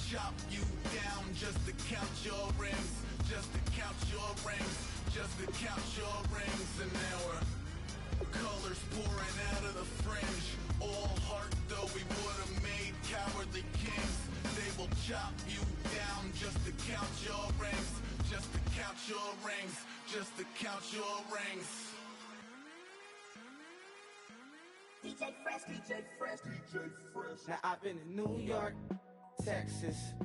chop you down just to count your rings, just to count your rings, just to count your rings. And now we're colors pouring out of the fringe. All heart though we would have made cowardly kings. They will chop you down just to count your rings, just to count your rings, just to count your rings. DJ Fresh, DJ Fresh, DJ Fresh. Now I've been in New York, Texas,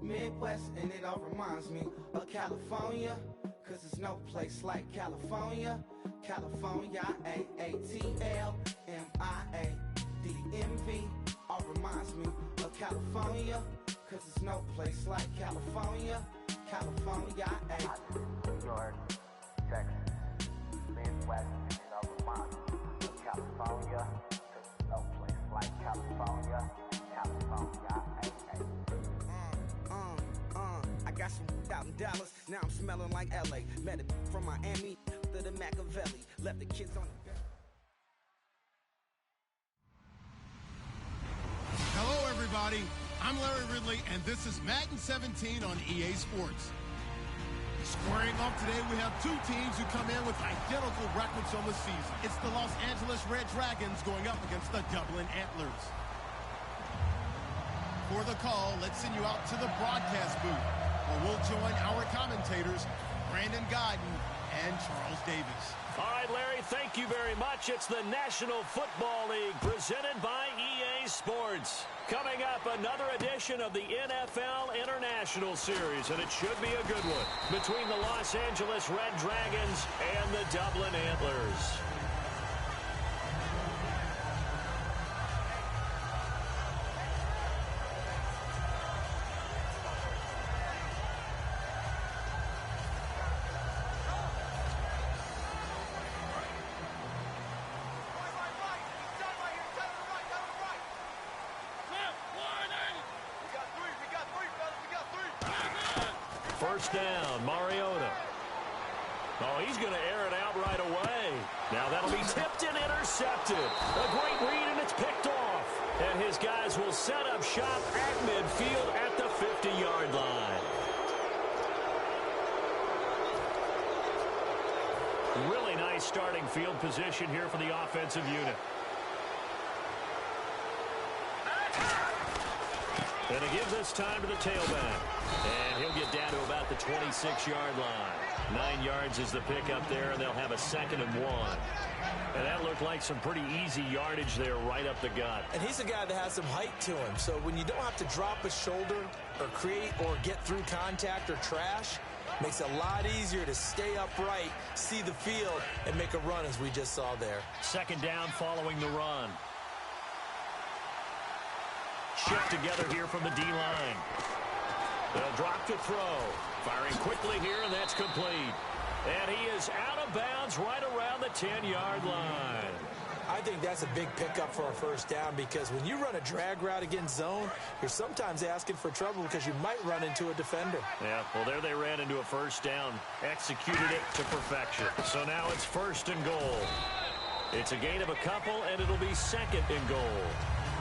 Midwest, and it all reminds me of California, cause there's no place like California. California, AATLMIADDMV, all reminds me of California, cause there's no place like California. California, New York, Texas, Midwest, and it all reminds me of California, cause there's no place like California. California, I got some out in Dallas, now I'm smelling like LA. Met it from Miami to the Machiavelli, left the kids on the bed. Hello, everybody. I'm Larry Ridley, and this is Madden 17 on EA Sports. Squaring off today, we have two teams who come in with identical records on the season. It's the Los Angeles Red Dragons going up against the Dublin Antlers. For the call, let's send you out to the broadcast booth, where we'll join our commentators, Brandon Godden and Charles Davis. All right, Larry, thank you very much. It's the National Football League presented by EA Sports. Coming up, another edition of the NFL International Series, and it should be a good one, between the Los Angeles Red Dragons and the Dublin Antlers. First down, Mariota. Oh, he's going to air it out right away. Now that'll be tipped and intercepted. A great read, and it's picked off. And his guys will set up shop at midfield at the 50-yard line. Really nice starting field position here for the offensive unit. And to give this time to the tailback. And he'll get down to about the 26-yard line. 9 yards is the pickup there, and they'll have a 2nd and 1. And that looked like some pretty easy yardage there right up the gut. And he's a guy that has some height to him. So when you don't have to drop a shoulder or create or get through contact or trash, makes it a lot easier to stay upright, see the field, and make a run as we just saw there. 2nd down following the run. Shift together here from the D-line. They'll drop to throw. Firing quickly here, and that's complete. And he is out of bounds right around the 10-yard line. I think that's a big pickup for a first down, because when you run a drag route against zone, you're sometimes asking for trouble because you might run into a defender. Yeah, well, there they ran into a first down. Executed it to perfection. So now it's 1st and goal. It's a gain of a couple, and it'll be 2nd and goal.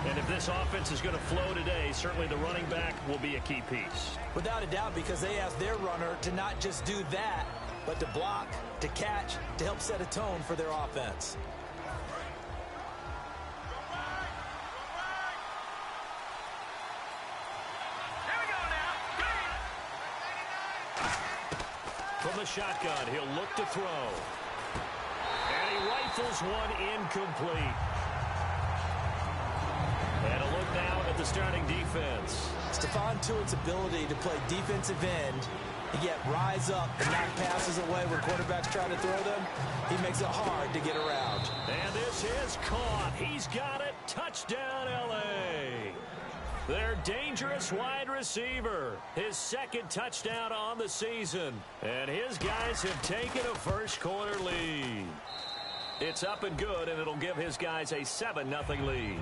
And if this offense is going to flow today, certainly the running back will be a key piece. Without a doubt, because they asked their runner to not just do that, but to block, to catch, to help set a tone for their offense. From the shotgun, he'll look to throw. And he rifles one incomplete. And a look now at the starting defense. Stephon Tuitt's ability to play defensive end and yet rise up and knock passes away when quarterbacks try to throw them, he makes it hard to get around. And this is caught. He's got it. Touchdown, L.A. Their dangerous wide receiver. His 2nd touchdown on the season. And his guys have taken a first-quarter lead. It's up and good, and it'll give his guys a 7-0 lead.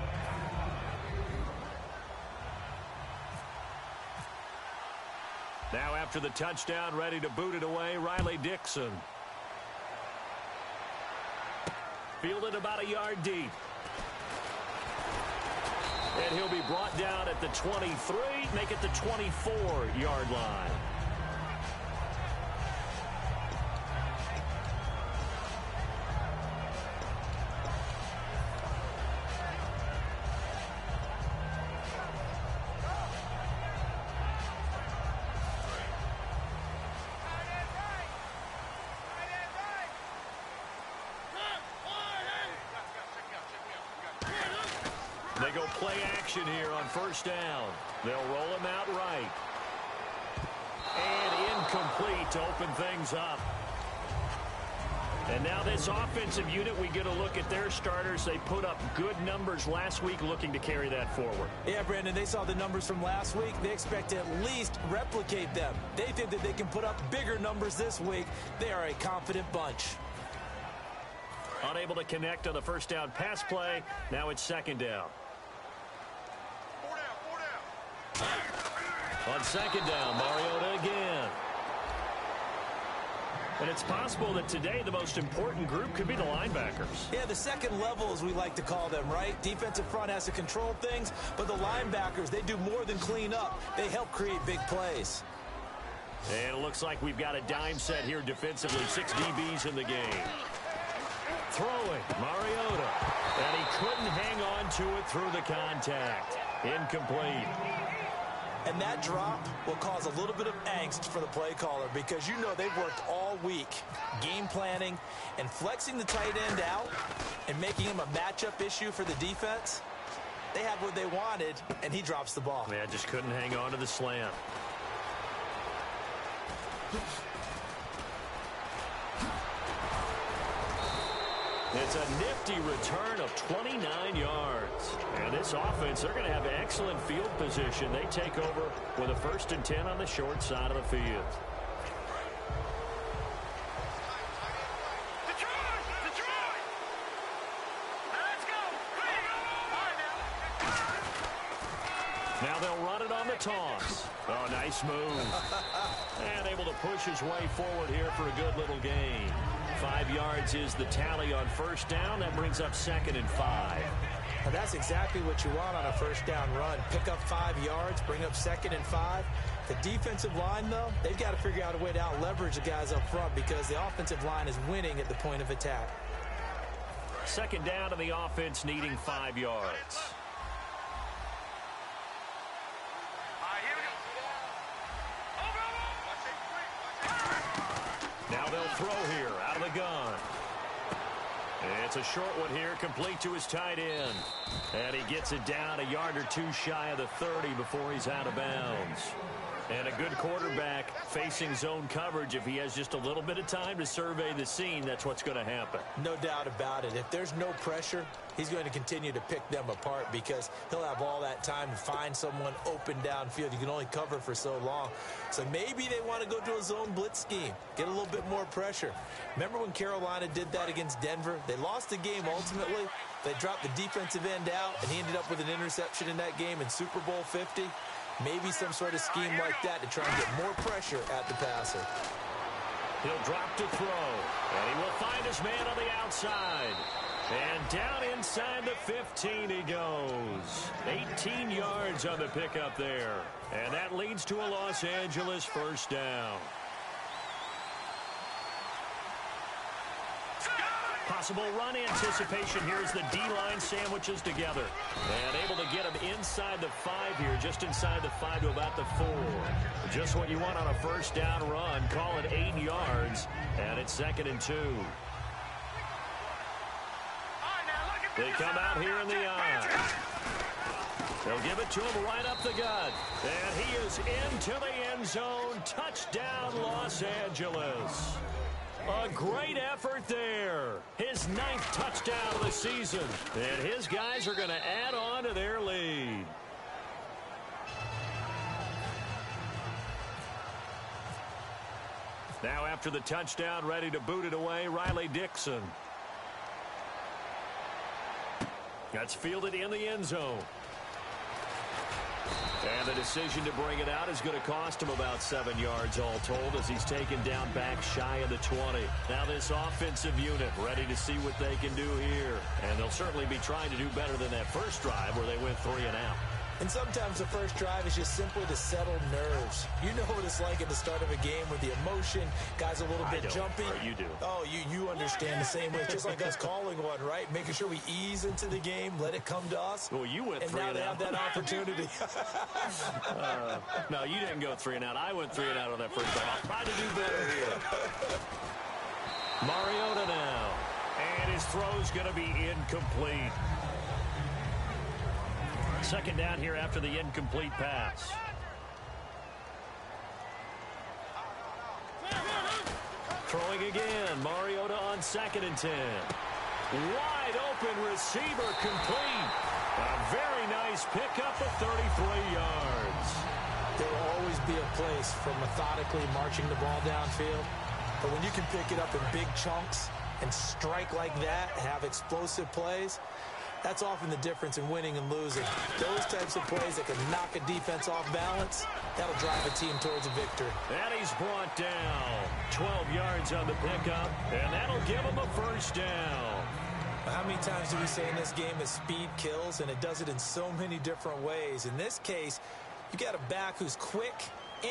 Now after the touchdown, ready to boot it away, Riley Dixon. Fielded about a yard deep. And he'll be brought down at the 23, make it the 24-yard line. They go play action here on first down. They'll roll him out right. And incomplete to open things up. And now this offensive unit, we get a look at their starters. They put up good numbers last week, looking to carry that forward. Yeah, Brandon, they saw the numbers from last week. They expect to at least replicate them. They think that they can put up bigger numbers this week. They are a confident bunch. Unable to connect on the first down pass play. Now it's second down. On second down, Mariota again. And it's possible that today the most important group could be the linebackers. Yeah, the second level, as we like to call them, right? Defensive front has to control things, but the linebackers, they do more than clean up. They help create big plays. And it looks like we've got a dime set here defensively. 6 DBs in the game. Throwing, Mariota. And he couldn't hang on to it through the contact. Incomplete. And that drop will cause a little bit of angst for the play caller because you know they've worked all week game planning and flexing the tight end out and making him a matchup issue for the defense. They had what they wanted, and he drops the ball. Yeah, just couldn't hang on to the slant. It's a nifty return of 29 yards. And this offense, they're going to have excellent field position. They take over with a 1st and 10 on the short side of the field. Now they'll run it on the toss. Oh, nice move. And able to push his way forward here for a good little gain. 5 yards is the tally on first down. That brings up 2nd and 5. And that's exactly what you want on a first down run. Pick up 5 yards, bring up 2nd and 5. The defensive line, though, they've got to figure out a way to out-leverage the guys up front because the offensive line is winning at the point of attack. 2nd down and the offense needing 5 yards. Now they'll throw here out of the gun. It's a short one here, complete to his tight end. And he gets it down a yard or two shy of the 30 before he's out of bounds. And a good quarterback facing zone coverage, if he has just a little bit of time to survey the scene, that's what's going to happen. No doubt about it. If there's no pressure, he's going to continue to pick them apart because he'll have all that time to find someone open downfield. You can only cover for so long. So maybe they want to go to a zone blitz scheme, get a little bit more pressure. Remember when Carolina did that against Denver? They lost the game ultimately. They dropped the defensive end out, and he ended up with an interception in that game in Super Bowl 50. Maybe some sort of scheme like that to try and get more pressure at the passer. He'll drop to throw, and he will find his man on the outside. And down inside the 15 he goes. 18 yards on the pickup there. And that leads to a Los Angeles first down. Possible run anticipation here as the D-line sandwiches together. And able to get him inside the 5 here, just inside the 5 to about the 4. Just what you want on a first down run. Call it 8 yards, and it's 2nd and 2. They come out here in the eye. They'll give it to him right up the gut. And he is into the end zone. Touchdown, Los Angeles. A great effort there. His 9th touchdown of the season. And his guys are going to add on to their lead. Now after the touchdown, ready to boot it away, Riley Dixon. That's fielded in the end zone. And the decision to bring it out is going to cost him about 7 yards all told as he's taken down back shy of the 20. Now this offensive unit ready to see what they can do here. And they'll certainly be trying to do better than that first drive where they went 3 and out. And sometimes the first drive is just simply to settle nerves. You know what it's like at the start of a game with the emotion, guys a little bit jumpy. You do. Oh, you understand the same way. It's just like us calling one, right? Making sure we ease into the game, let it come to us. Well, you went 3 and out. And now they have that opportunity. No, you didn't go 3 and out. I went 3 and out on that first drive. I'll try to do better here. Mariota now. And his throw's going to be incomplete. Second down here after the incomplete pass. Throwing again. Mariota on 2nd and 10. Wide open receiver complete. A very nice pickup of 33 yards. There will always be a place for methodically marching the ball downfield. But when you can pick it up in big chunks and strike like that, have explosive plays, that's often the difference in winning and losing. Those types of plays that can knock a defense off balance, that'll drive a team towards a victory. And he's brought down 12 yards on the pickup, and that'll give him a first down. How many times do we say in this game that speed kills, and it does it in so many different ways? In this case, you got a back who's quick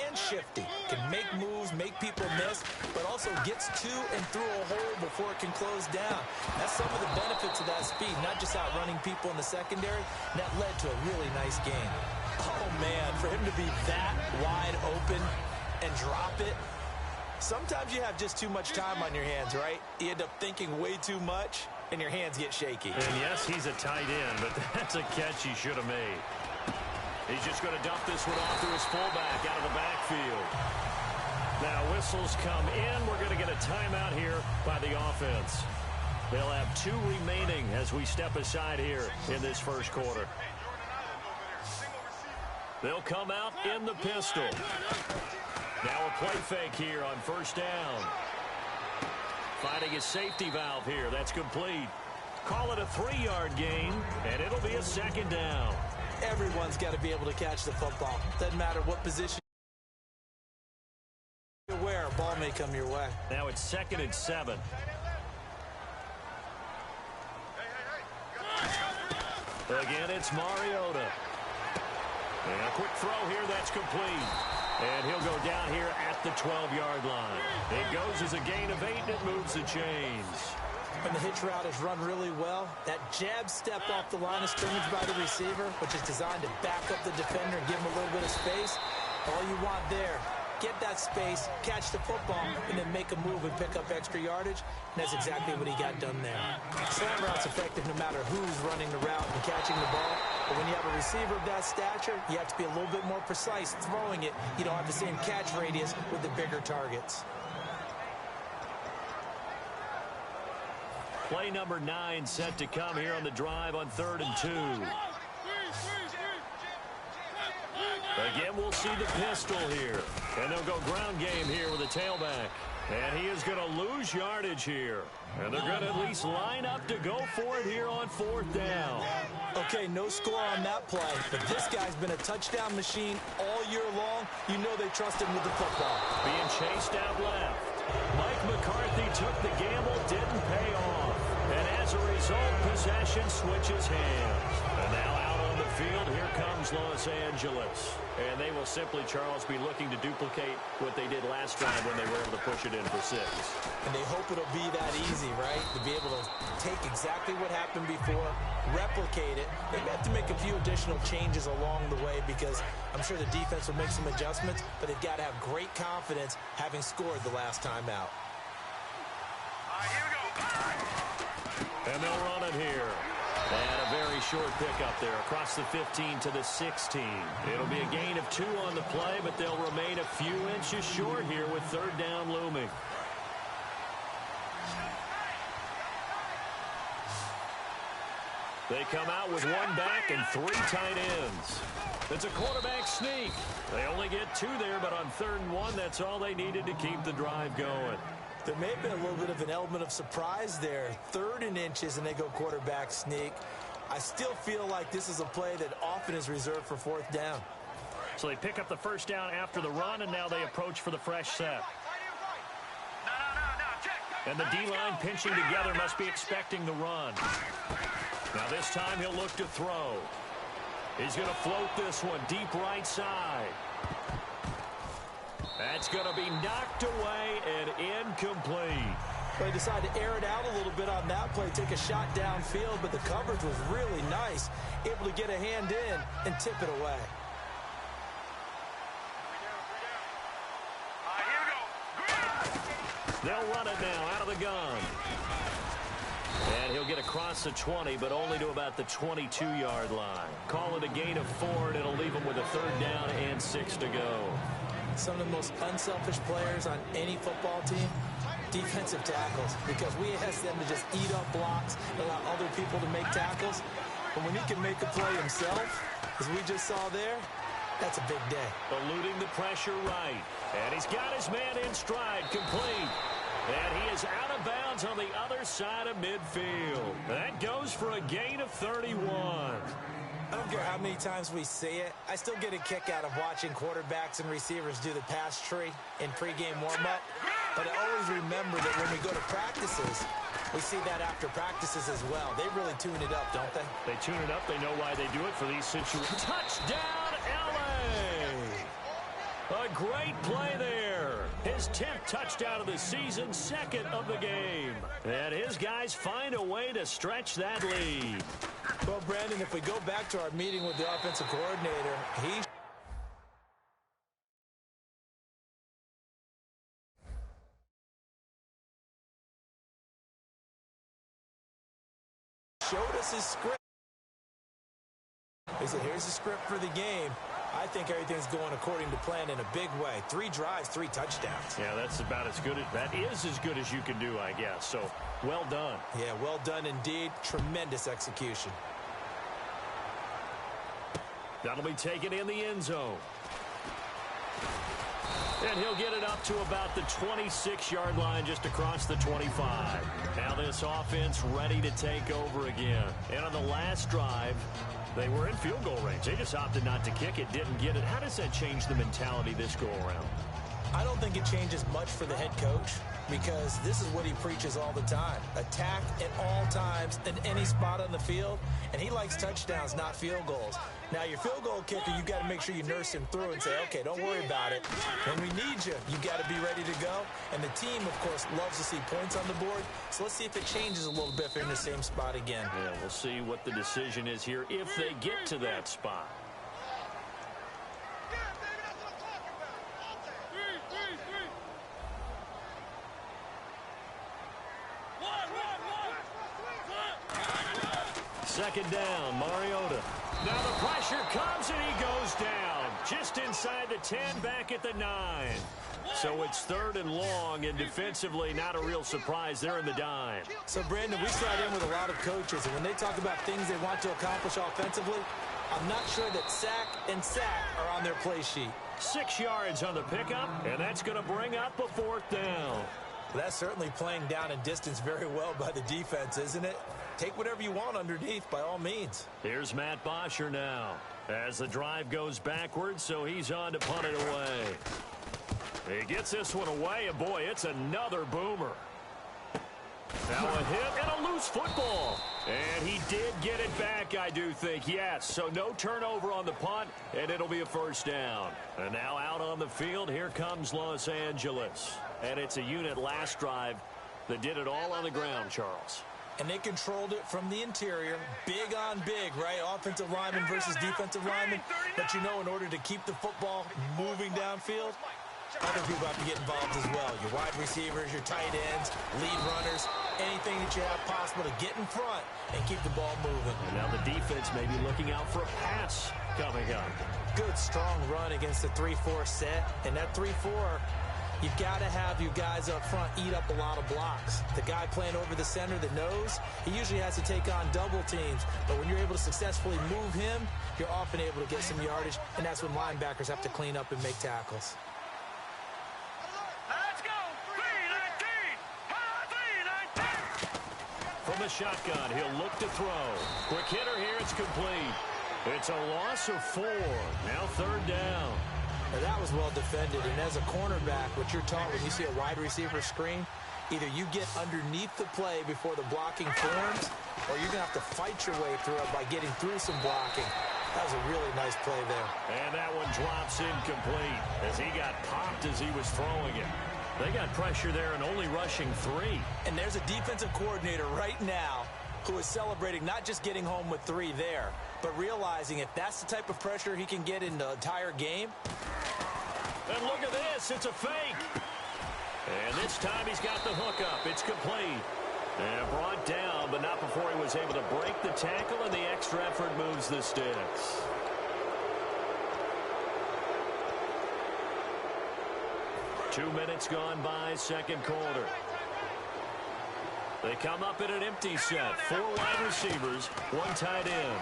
and shifty, can make moves, make people miss, but also gets to and through a hole before it can close down. That's some of the benefits of that speed, not just outrunning people in the secondary. And that led to a really nice game. Oh, man, for him to be that wide open and drop it, sometimes you have just too much time on your hands, right? You end up thinking way too much, and your hands get shaky. And yes, he's a tight end, but that's a catch he should have made. He's just going to dump this one off to his fullback out of the backfield. Now whistles come in. We're going to get a timeout here by the offense. They'll have 2 remaining as we step aside here in this first quarter. They'll come out in the pistol. Now a play fake here on first down. Finding a safety valve here. That's complete. Call it a 3-yard gain, and it'll be a 2nd down. Everyone's got to be able to catch the football. Doesn't matter what position you're where, a ball may come your way. Now it's 2nd and 7. Again, it's Mariota. And a quick throw here, that's complete. And he'll go down here at the 12-yard line. It goes as a gain of 8, and it moves the chains. When the hitch route is run really well, that jab step off the line of scrimmage by the receiver, which is designed to back up the defender and give him a little bit of space, all you want there, get that space, catch the football, and then make a move and pick up extra yardage, and that's exactly what he got done there. Slant route's effective no matter who's running the route and catching the ball, but when you have a receiver of that stature, you have to be a little bit more precise throwing it. You don't have the same catch radius with the bigger targets. Play number 9 set to come here on the drive on 3rd and 2. Again, we'll see the pistol here. And they'll go ground game here with a tailback. And he is going to lose yardage here. And they're going to at least line up to go for it here on 4th down. Okay, no score on that play, but this guy's been a touchdown machine all year long. You know they trust him with the football. Being chased out left. Mike McCarthy took the gamble, didn't pay off. And as a result, possession switches hands. And now out on the field, here comes Los Angeles. And they will simply, Charles, be looking to duplicate what they did last time when they were able to push it in for 6. And they hope it'll be that easy, right? To be able to take exactly what happened before, replicate it. They may have to make a few additional changes along the way because I'm sure the defense will make some adjustments, but they've got to have great confidence having scored the last time out. And they'll run it here. And a very short pickup there across the 15 to the 16. It'll be a gain of 2 on the play, but they'll remain a few inches short here with 3rd down looming. They come out with 1 back and 3 tight ends. It's a quarterback sneak. They only get 2 there, but on 3rd and 1, that's all they needed to keep the drive going. There may have been a little bit of an element of surprise there. 3rd and inches, and they go quarterback sneak. I still feel like this is a play that often is reserved for 4th down. So they pick up the first down after the run, and now they approach for the fresh set. And the D-line pinching together must be expecting the run. Now this time he'll look to throw. He's going to float this one deep right side. That's going to be knocked away and incomplete. They decided to air it out a little bit on that play, take a shot downfield, but the coverage was really nice. Able to get a hand in and tip it away. They'll run it now out of the gun. And he'll get across the 20, but only to about the 22-yard line. Call it a gain of 4, and it'll leave him with a 3rd down and 6 to go. Some of the most unselfish players on any football team, defensive tackles, because we ask them to just eat up blocks, allow other people to make tackles. But when he can make a play himself, as we just saw there, that's a big day. Eluding the pressure right. And he's got his man in stride, complete. And he is out of bounds on the other side of midfield. That goes for a gain of 31. I don't care how many times we see it. I still get a kick out of watching quarterbacks and receivers do the pass tree in pregame warm-up. But I always remember that when we go to practices, we see that after practices as well. They really tune it up, don't they? They tune it up. They know why they do it for these situations. Touchdown, L.A.! A great play there. His 10th touchdown of the season, 2nd of the game. And his guys find a way to stretch that lead. Well, Brandon, if we go back to our meeting with the offensive coordinator, he showed us his script. He said, here's the script for the game. I think everything's going according to plan in a big way. 3 drives, 3 touchdowns. Yeah, that's about as good. That is as good as you can do, I guess. So, well done. Yeah, well done indeed. Tremendous execution. That'll be taken in the end zone. And he'll get it up to about the 26-yard line, just across the 25. Now this offense ready to take over again. And on the last drive, they were in field goal range. They just opted not to kick it, didn't get it. How does that change the mentality this go-around? I don't think it changes much for the head coach, because this is what he preaches all the time. Attack at all times in any spot on the field, and he likes touchdowns, not field goals. Now, your field goal kicker, you got to make sure you nurse him through and say, okay, don't worry about it. When we need you, you got to be ready to go. And the team, of course, loves to see points on the board. So let's see if it changes a little bit if they're in the same spot again. Yeah, we'll see what the decision is here if they get to that spot. Second down, Mariota. Now the pressure comes and he goes down. Just inside the 10, back at the 9. So it's 3rd and long, and defensively not a real surprise. They're in the dime. So, Brandon, we sat in with a lot of coaches, and when they talk about things they want to accomplish offensively, I'm not sure that sack and sack are on their play sheet. 6 yards on the pickup, and that's going to bring up a 4th down. Well, that's certainly playing down and distance very well by the defense, isn't it? Take whatever you want underneath, by all means. Here's Matt Bosher now, as the drive goes backwards, so he's on to punt it away. He gets this one away, and boy, it's another boomer. Now a hit and a loose football. And he did get it back, I do think, yes. So no turnover on the punt, and it'll be a 1st down. And now out on the field, here comes Los Angeles. And it's a unit last drive that did it all on the ground, Charles. And they controlled it from the interior, big on big, right? Offensive lineman versus defensive lineman. But, you know, in order to keep the football moving downfield, other people have to get involved as well. Your wide receivers, your tight ends, lead runners, anything that you have possible to get in front and keep the ball moving. And now the defense may be looking out for a pass coming up. Good, strong run against the 3-4 set. And that 3-4, you've got to have your guys up front eat up a lot of blocks. The guy playing over the center, the nose, he usually has to take on double teams. But when you're able to successfully move him, you're often able to get some yardage, and that's when linebackers have to clean up and make tackles. Let's go! 3-19! From the shotgun, he'll look to throw. Quick hitter here, it's complete. It's a loss of 4. Now 3rd down. Now that was well defended, and as a cornerback, what you're taught when you see a wide receiver screen, either you get underneath the play before the blocking forms, or you're going to have to fight your way through it by getting through some blocking. That was a really nice play there. And that one drops incomplete as he got popped as he was throwing it. They got pressure there and only rushing 3. And there's a defensive coordinator right now who is celebrating not just getting home with 3 there, but realizing if that's the type of pressure he can get in the entire game. And look at this. It's a fake. And this time he's got the hook up. It's complete. And brought down, but not before he was able to break the tackle, and the extra effort moves the sticks. Two minutes gone by, second quarter. They come up in an empty set. 4 wide receivers, 1 tight end.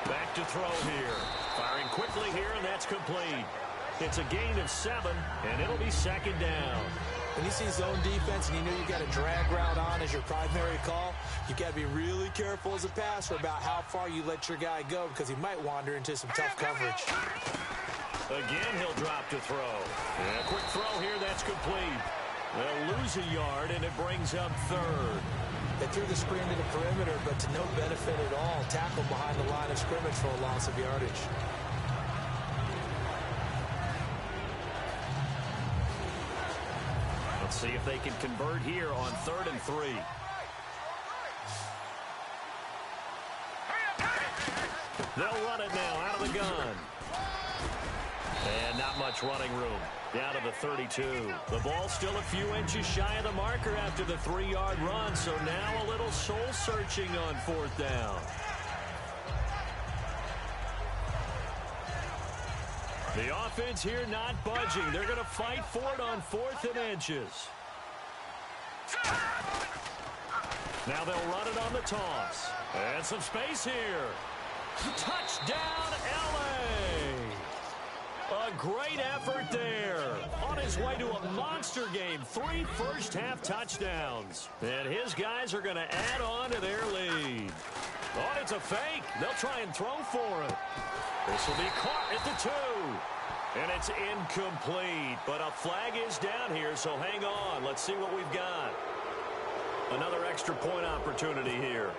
Back to throw here. Firing quickly here, and that's complete. It's a gain of 7, and it'll be 2nd down. When you see zone defense and you know you got a drag route on as your primary call, you got to be really careful as a passer about how far you let your guy go because he might wander into some tough coverage. Again, he'll drop to throw. And a quick throw here, that's complete. They'll lose a yard, and it brings up 3rd. They threw the screen to the perimeter, but to no benefit at all. Tackled behind the line of scrimmage for a loss of yardage. Let's see if they can convert here on 3rd and 3. They'll run it now out of the gun. And not much running room. Down to the 32. The ball still a few inches shy of the marker after the 3-yard run, so now a little soul-searching on 4th down. The offense here not budging. They're going to fight for it on 4th and inches. Now they'll run it on the toss. And some space here. Touchdown, L.A. A great effort there. On his way to a monster game. 3 first-half touchdowns. And his guys are going to add on to their lead. Oh, it's a fake. They'll try and throw for it. This will be caught at the 2. And it's incomplete. But a flag is down here, so hang on. Let's see what we've got. Another extra point opportunity here.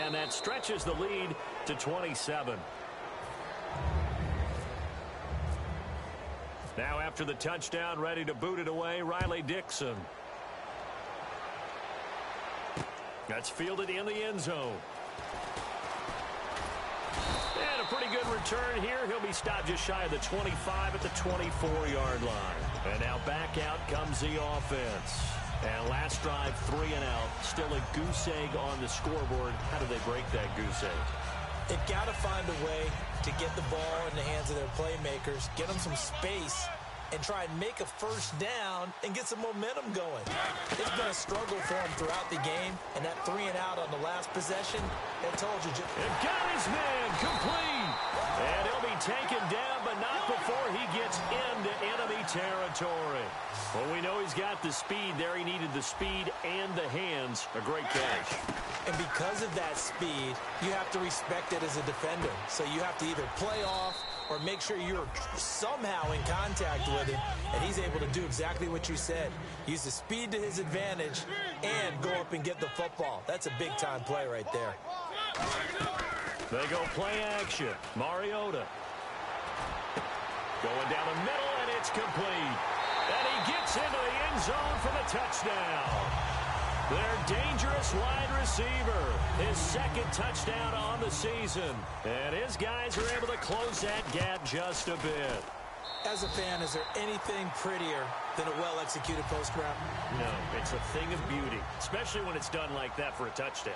And that stretches the lead to 27. Now after the touchdown, ready to boot it away, Riley Dixon. That's fielded in the end zone. And a pretty good return here. He'll be stopped just shy of the 25 at the 24-yard line. And now back out comes the offense. And last drive, 3 and out. Still a goose egg on the scoreboard. How do they break that goose egg? They've got to find a way to get the ball in the hands of their playmakers, get them some space, and try and make a first down and get some momentum going. It's been a struggle for him throughout the game, and that 3 and out on the last possession, that told you. And got his man complete. And he'll be taken down, but not before he gets into enemy territory. Well, we know he's got the speed there. He needed the speed and the hands. A great catch. And because of that speed, you have to respect it as a defender. So you have to either play off or make sure you're somehow in contact with him, and he's able to do exactly what you said. Use the speed to his advantage and go up and get the football. That's a big-time play right there. They go play action. Mariota. Going down the middle, and it's complete. And he gets into the end zone for the touchdown. Their dangerous wide receiver. His 2nd touchdown on the season. And his guys are able to close that gap just a bit. As a fan, is there anything prettier than a well-executed post route? No, it's a thing of beauty, especially when it's done like that for a touchdown.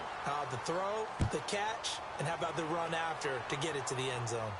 The throw, the catch, and how about the run after to get it to the end zone?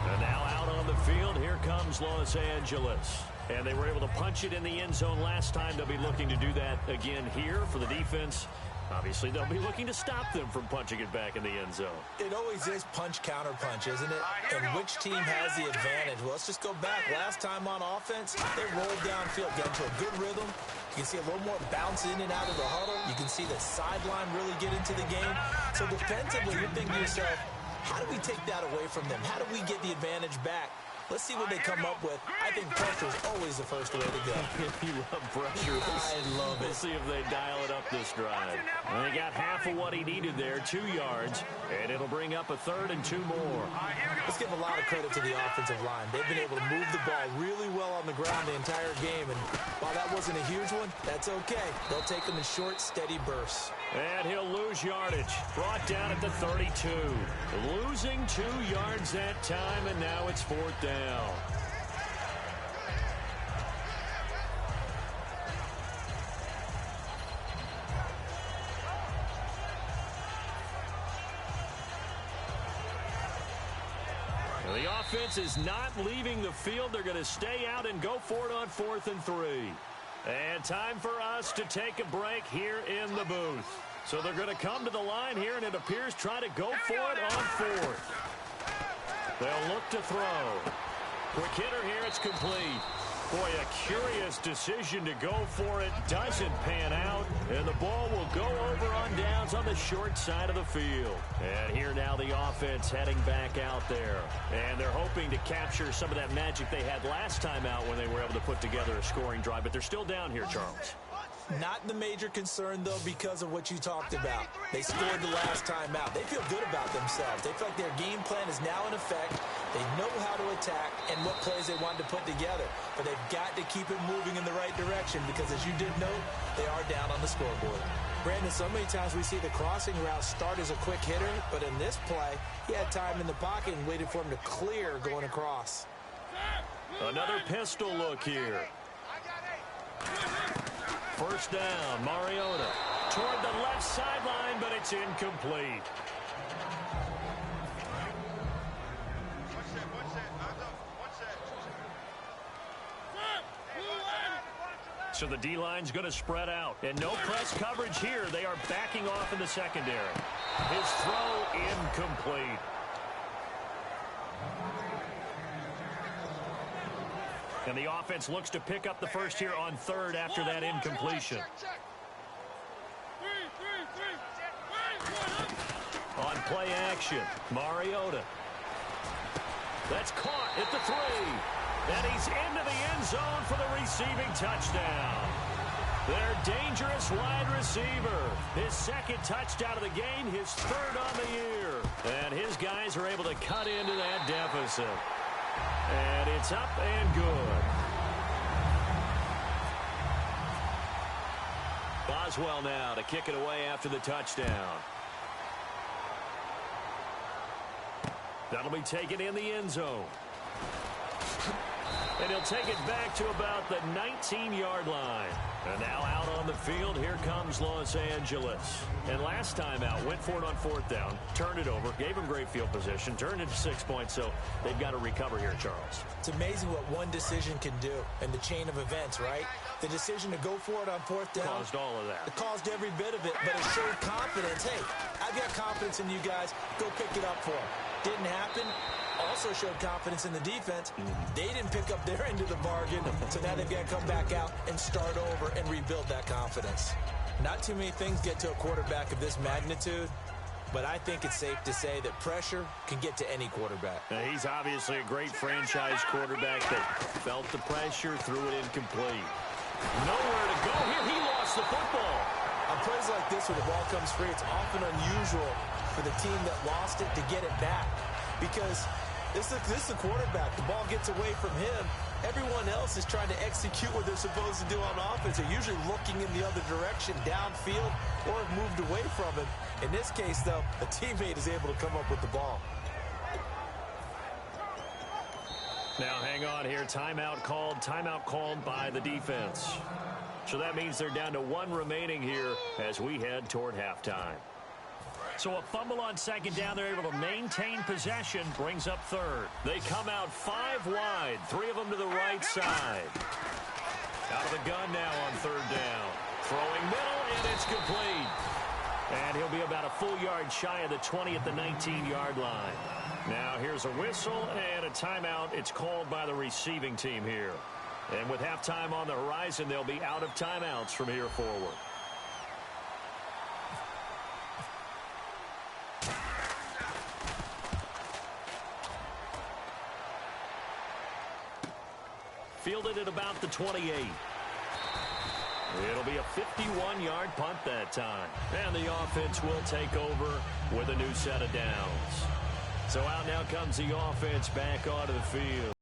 And now out on the field, here comes Los Angeles. And they were able to punch it in the end zone last time. They'll be looking to do that again here for the defense. Obviously, they'll be looking to stop them from punching it back in the end zone. It always is punch-counter-punch, isn't it? And which team has the advantage? Well, let's just go back. Last time on offense, they rolled downfield, got into a good rhythm. You can see a little more bounce in and out of the huddle. You can see the sideline really get into the game. So defensively, you're thinking to yourself, how do we take that away from them? How do we get the advantage back? Let's see what they come up with. I think pressure is always the first way to go. You love pressure. I love it. We'll see if they dial it up this drive. And they got half of what he needed there, 2 yards, and it'll bring up a 3rd and 2 more. Let's give a lot of credit to the offensive line. They've been able to move the ball really well on the ground the entire game, and while that wasn't a huge one, that's okay. They'll take them in short, steady bursts. And he'll lose yardage. Brought down at the 32. Losing 2 yards that time, and now it's 4th down. The offense is not leaving the field. They're going to stay out and go for it on 4th and 3. And time for us to take a break here in the booth. So they're going to come to the line here, and it appears try to go for it on 4th. They'll look to throw. Quick hitter here, it's complete. Boy, a curious decision to go for it. Doesn't pan out, and the ball will go over on downs on the short side of the field. And here now the offense heading back out there. And they're hoping to capture some of that magic they had last time out when they were able to put together a scoring drive. But they're still down here, Charles. Not the major concern, though, because of what you talked about. They scored the last time out. They feel good about themselves. They feel like their game plan is now in effect. They know how to attack and what plays they want to put together. But they've got to keep it moving in the right direction because, as you did note, they are down on the scoreboard. Brandon, so many times we see the crossing route start as a quick hitter, but in this play, he had time in the pocket and waited for him to clear going across. Another pistol look here. First down, Mariota toward the left sideline, but it's incomplete. So the D-line's going to spread out. And no press coverage here. They are backing off in the secondary. His throw incomplete. And the offense looks to pick up the first here on 3rd after that incompletion. On play action, Mariota. That's caught at the 3. And he's into the end zone for the receiving touchdown. Their dangerous wide receiver. His 2nd touchdown of the game, his 3rd on the year. And his guys are able to cut into that deficit. And it's up and good. Boswell now to kick it away after the touchdown. That'll be taken in the end zone. And he'll take it back to about the 19-yard line. And now out on the field, here comes Los Angeles. And last time out, went for it on 4th down, turned it over, gave him great field position, turned it to 6 points, so they've got to recover here, Charles. It's amazing what one decision can do in the chain of events, right? The decision to go for it on 4th down. Caused all of that. It caused every bit of it, but it showed confidence. Hey, I've got confidence in you guys. Go pick it up for them. Didn't happen. Also showed confidence in the defense. They didn't pick up their end of the bargain, so now they've got to come back out and start over and rebuild that confidence. Not too many things get to a quarterback of this magnitude, but I think it's safe to say that pressure can get to any quarterback. Now, he's obviously a great franchise quarterback that felt the pressure, threw it incomplete. Nowhere to go here. He lost the football. On plays like this where the ball comes free, it's often unusual for the team that lost it to get it back because this is the quarterback. The ball gets away from him. Everyone else is trying to execute what they're supposed to do on offense. They're usually looking in the other direction, downfield, or have moved away from him. In this case, though, a teammate is able to come up with the ball. Now, hang on here. Timeout called by the defense. So that means they're down to 1 remaining here as we head toward halftime. So a fumble on 2nd down. They're able to maintain possession. Brings up 3rd. They come out 5 wide. 3 of them to the right side. Out of the gun now on 3rd down. Throwing middle, and it's complete. full yard shy of the 20 at the 19-yard line. Now here's a whistle and a timeout. It's called by the receiving team here. And with halftime on the horizon, they'll be out of timeouts from here forward. Fielded at about the 28. It'll be a 51-yard punt that time. And the offense will take over with a new set of downs. So out now comes the offense back onto the field.